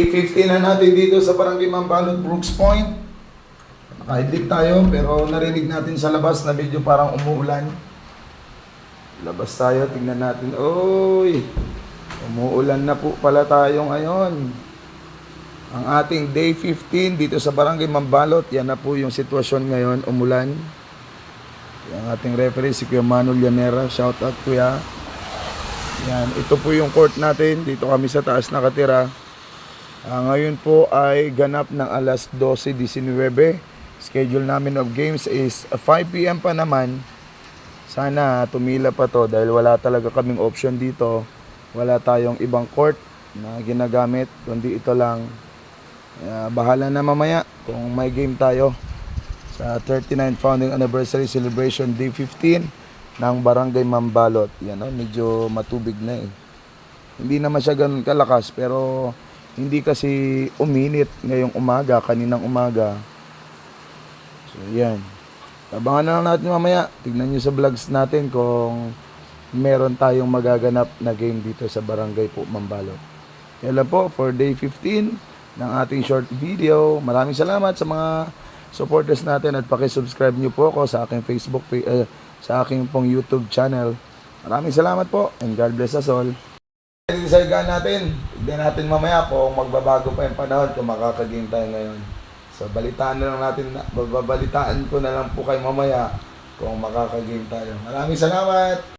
15 na natin dito sa Barangay Mambalot, Brooks Point. Nakaidlip tayo pero narinig natin sa labas na medyo parang umuulan. Labas tayo, tingnan natin. Oy, umuulan na po pala tayo ngayon. Ang ating day 15 dito sa Barangay Mambalot, yan na po yung sitwasyon ngayon, umulan. Yung ating referee si Kuya Manuel Llanera, shout out Kuya. Yan, ito po yung court natin, dito kami sa taas nakatira. Ngayon po ay ganap ng alas 12:19. Schedule namin of games is 5 PM pa naman. Sana tumila pa to dahil wala talaga kaming option dito. Wala tayong ibang court na ginagamit, kundi ito lang. Bahala na mamaya kung may game tayo sa 39th Founding Anniversary Celebration Day 15 ng Barangay Mambalot. Yan, medyo matubig na eh. Hindi naman siya ganun kalakas pero hindi kasi uminit ngayong umaga, kaninang umaga. So yan. Abangan na lang natin mamaya. Tignan nyo sa vlogs natin kung meron tayong magaganap na game dito sa Barangay po Mambalot. Yan lang po for day 15 ng ating short video. Maraming salamat sa mga supporters natin at pakisubscribe nyo po ako sa aking Facebook page, sa aking pong YouTube channel. Maraming salamat po and God bless us all. Isargaan natin. Tignan natin mamaya kung magbabago pa yung panahon kung makakagame tayo ngayon. So balitaan na lang natin, babalitaan ko na lang po kayo mamaya kung makakagame tayo. Maraming salamat!